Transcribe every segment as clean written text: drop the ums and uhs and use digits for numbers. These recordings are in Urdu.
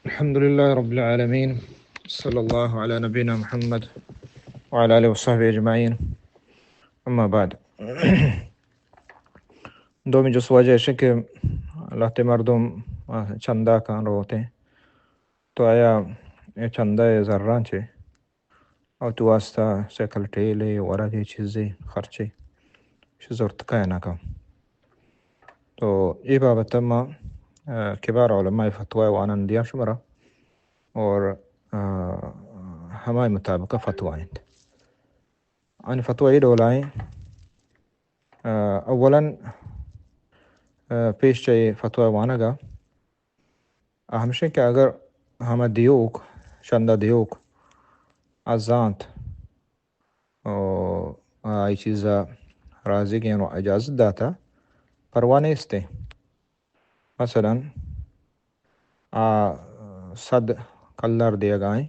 الحمد لله رب العالمين، صلى الله على نبينا محمد وعلى آله وصحبه أجمعين. أما بعد دومی جو وجہ ہے کہ اللہ تے مردم چندہ کان روتے ہیں تو آیا یہ چندہ ذران چھے اور تو واسطہ سیکل ٹیلے ورا دی چیزیں خرچے ضرورت کا ہے نا کام. تو یہ بابت ما کبار علماء فتوی وانان دیا شمرا اور ہمارے مطابق فتوائیں ان فتوی دولائیں. اولا پیش چاہیے فتوی وانا گا ہمشہ کہ اگر ہمیں دیوک چندہ دیوک ازانت آئی چیزا راضی کے اجازت داتا پروانے استے مثلا صد کلر دیا گائیں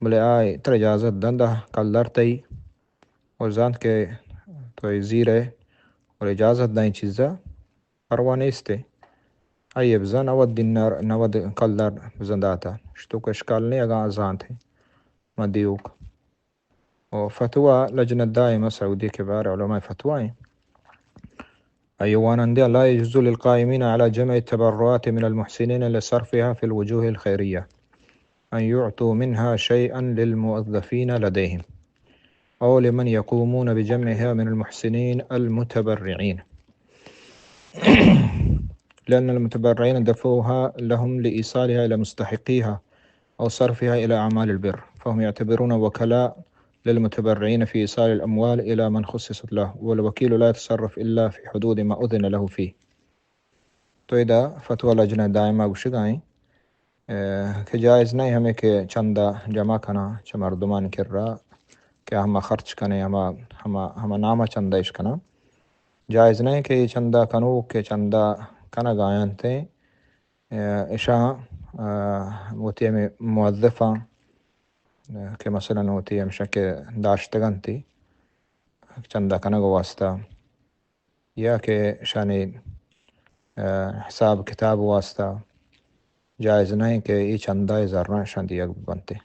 بلے آئے تر اجازت دندہ کلر تی اور زانت کے تو زیر ہے اور اجازت دائیں چیزا پروانے استے آئیے بزا 90 دینار 90 کلر بزن داتا شتو کو اشکال نہیں اگا زانت ہے مدیوک. وفتوى لجنة دائمة سعودية كبار علماء فتوى أيوان أندية لا يجوز للقائمين على جمع التبرعات من المحسنين لصرفها في الوجوه الخيرية أن يعطوا منها شيئا للموظفين لديهم أو لمن يقومون بجمعها من المحسنين المتبرعين لأن المتبرعين دفعوها لهم لإيصالها إلى مستحقيها أو صرفها إلى أعمال البر فهم يعتبرون وكلاء للمتبرعين في إيصال الأموال إلى من خصصت له والوكيل لا يتصرف إلا في حدود ما أذن له فيه. تو ادا فتوی لجنہ دائمہ گوشگائیں کہ جائز نہیں ہمیں کہ چندہ جمع کنا چھ مردمان کر رہا کہ ہم خرچ کنے ہم نامہ چندہ اش کنا جائز نہیں کہ چندہ کنو کہ چندہ کنا گائن تھے اشاں ہوتی میں موظفہ کہ مثلا ہوتی ہے ہمشہ کہ داشتگن تھی چندہ کنگ واسطہ یا کہ شانی حساب کتاب واسطہ جائز نہیں کہ یہ چندہ ذرنا شان دیا بنتے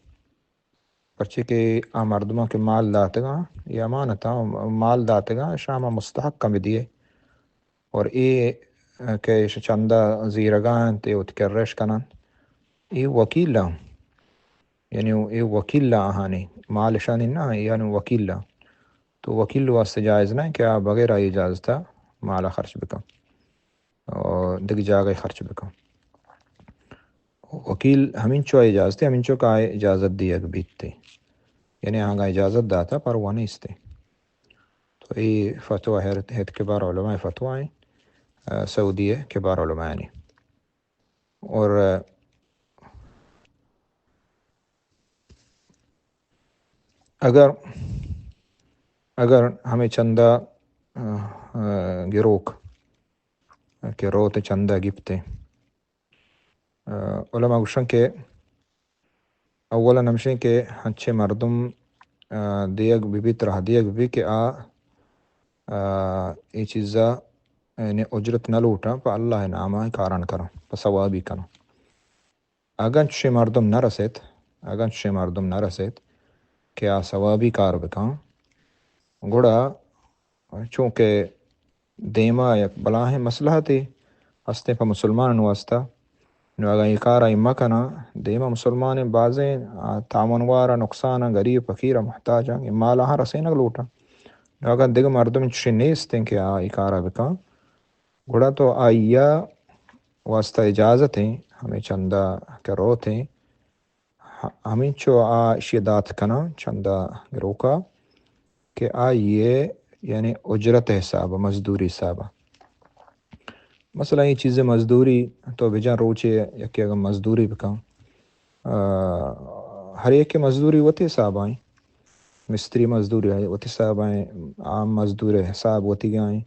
پرچہ کہ مردموں کے مال داتے گا یا امانتا مال داتے گا شامہ مستحق کم دیے اور یہ کہ چندہ زیرگان تے اتکرش کنن یہ وکیل لہم یعنی یہ وکیل لا آہانی مال شانی نہ یعنی وکیل لا تو وکیل واسطے جائز نہیں کہ آپ بغیر اجازت مالا خرچ بکم اور دگ جاگہ خرچ بکم. وکیل ہمیں چو اجازت ہمیں چو کا اجازت دیا بیتتے یعنی آگا اجازت داتا پر وہ نہیں استے. تو یہ فتوی ہے کبار علماء فتوی ہیں سعودی کبار علماء نے. اور اگر ہمیں چندہ گروک کہ روتے چندہ گپتے علماء گوشن کہ اولا نمشیں کہ ہنچے مردم دیگ بھی طرح دیگ بھی کہ یہ چیزا یعنی اجرت نہ لوٹا پا اللہ نامہ کاران کرو پا ثوابی کرو اگر چھ مردم نہ رسید کہ ثوابی کار بکاں گوڑا چونکہ دیما یک بلاہ مسئلہ تی ہستے پا مسلمان واسطہ نو اگر یہ کارا اما کنا دیما مسلمان بازیں تامنوارا نقصانا غریب فقیر محتاجا مالا ہاں رسینگ لوٹا نو اگر دیگا مردم چھ نیستیں کہ یہ کارا بکاں گوڑا تو آئیا واسطہ اجازت ہیں ہمیں چندہ کرو تھے ہمیں چو شیدات کنا چندہ گروکا کہ آئیے یعنی اجرت حساب مزدوری حساب مثلا یہ چیزیں مزدوری تو بجان روچے یکی اگر مزدوری بکاں ہر ایک کے مزدوری وتی حساب آئیں مستری مزدوری آئیں وتی حساب آئیں عام مزدور حساب وتی گائیں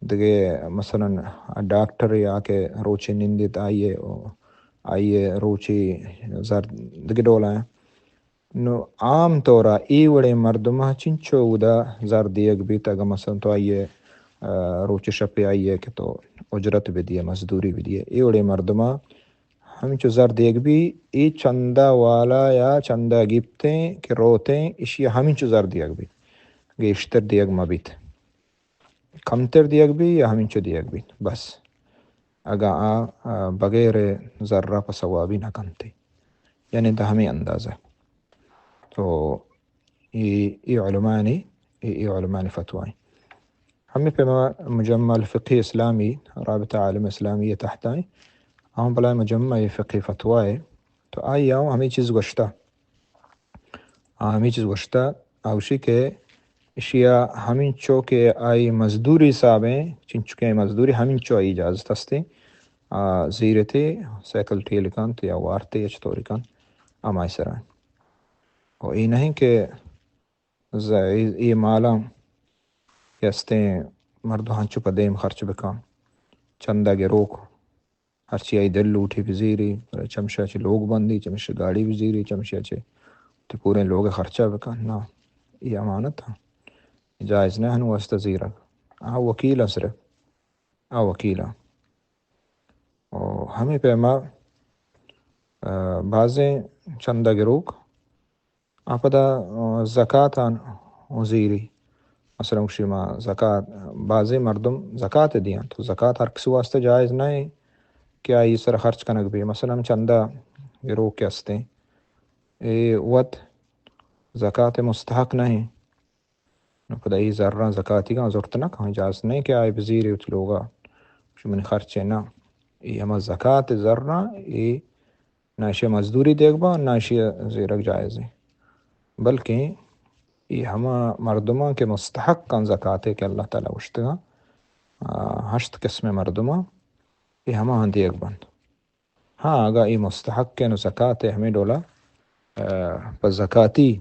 دگے مثلا ڈاکٹر یا کے روچے نندت آئیے روچی زر دگے ڈول آئیں نو عام طورا ای وڑے مردمہ چنچو ادا زر دیگ بھی تاگا مثلا تو آئیے روچ شپے آئیے کہ تو اجرت بھی دیے مزدوری بھی دیے ای وڑے مردمہ ہمیں چو زر دیگ بھی ای چندہ والا یا چندہ گیبتیں کہ روتیں اشیا ہمیں چو زر دیگ بھی گیشتر دیگ مبیت کمتر دیگ بھی یا ہمیں چو دیگ بھی بس اگا بغیر ذرہ پا ثوابی نہ کنتے یعنی دا ہمیں اندازہ تو ای علماء فتوائیں ہمیں پہ مجمع الفقہ اسلامی رابطہ عالم اسلامی تحت آئیں ہم بلا مجمع فقہ فتوائے تو آئی آؤں ہمیں چیز گشتہ اوشی کے اشیا ہمیں چو کہ آئی مزدوری صاحبیں چنچکے مزدوری ہمیں چو آئی اجازت ہستے زیرتے سیکل ٹھیل کن تو یا وارتے یا چطوری کن امائی سرائیں اور یہ نہیں کہ یہ مالا یستیں مردو ہنچو پا دیم خرچ بکن چندہ گے روک ہرچی آئی دل لوٹی بزیری چمشہ چی لوگ بندی چمشہ گاڑی بزیری چمشہ چی تو پورے لوگ خرچہ بکن نا یہ امانت ہے جائز نہ ہنو واسطہ زیرک وکیل صرف وکیل اور ہمیں پیما بعضیں چندہ گروک پدا زکاة وزیری مثلا شما زکاة بعضیں مردم زکاة دیاں تو زکاة ہر کسی واسطہ جائز نہیں کیا یہ سر خرچ کنک بھی مثلا چندہ گروک کے ہستے وقت زکاة مستحق نہیں پدا ای ذرہ زکاتی کا ضرورت نہ کہاں اجازت نہیں کہ آئے بزیری اچھ لوگا من خرچے نہ ای ہما زکاة ذرہ ای ناشی مزدوری دیکھ با ناشی زیرک جائز ہے بلکہ ای ہما مردمہ کے مستحق کن زکاة ہے کہ اللہ تعالیٰ وشتگا 8 قسم مردمہ ای ہما ہن دیکھ بند ہاں اگر ای مستحق کے نو زکاة ہے ہمیں ڈولا پس زکاتی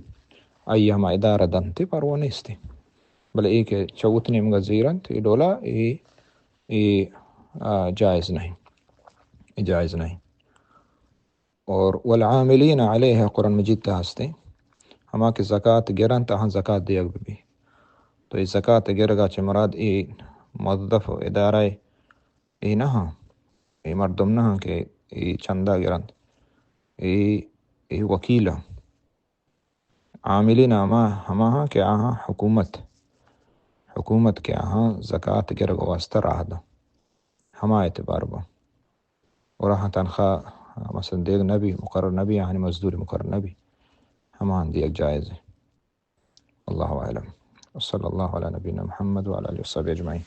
آئی ہما ادارہ دنتے پر وہ نہیں ستے بلے ایک چوتنی مگا زیرن تو یہ ڈولا ای جائز نہیں اور والعاملین علیہ قرآن مجید تا ہستے ہما کے زکاة گرن تا ہاں زکاة دیگ بھی تو یہ زکاة گرگا چھ مراد ای موظف و ادارہ ای نہ ہاں ای مردم نہ ہاں کہ ای چندہ گرن ای وکیل عاملین ہما ہاں کہ آہاں حکومت کے آہاں زکاة گرگ واسطہ راہ دا ہما اعتبار با اور آہاں تنخواہ مثلا دیگ نبی مقرر نبی آہاں مزدوری مقرر نبی ہما دیگ جائز ہے اللہ اعلم صلی اللہ علی نبینا محمد وعلی آلہ وصحبہ اجمعین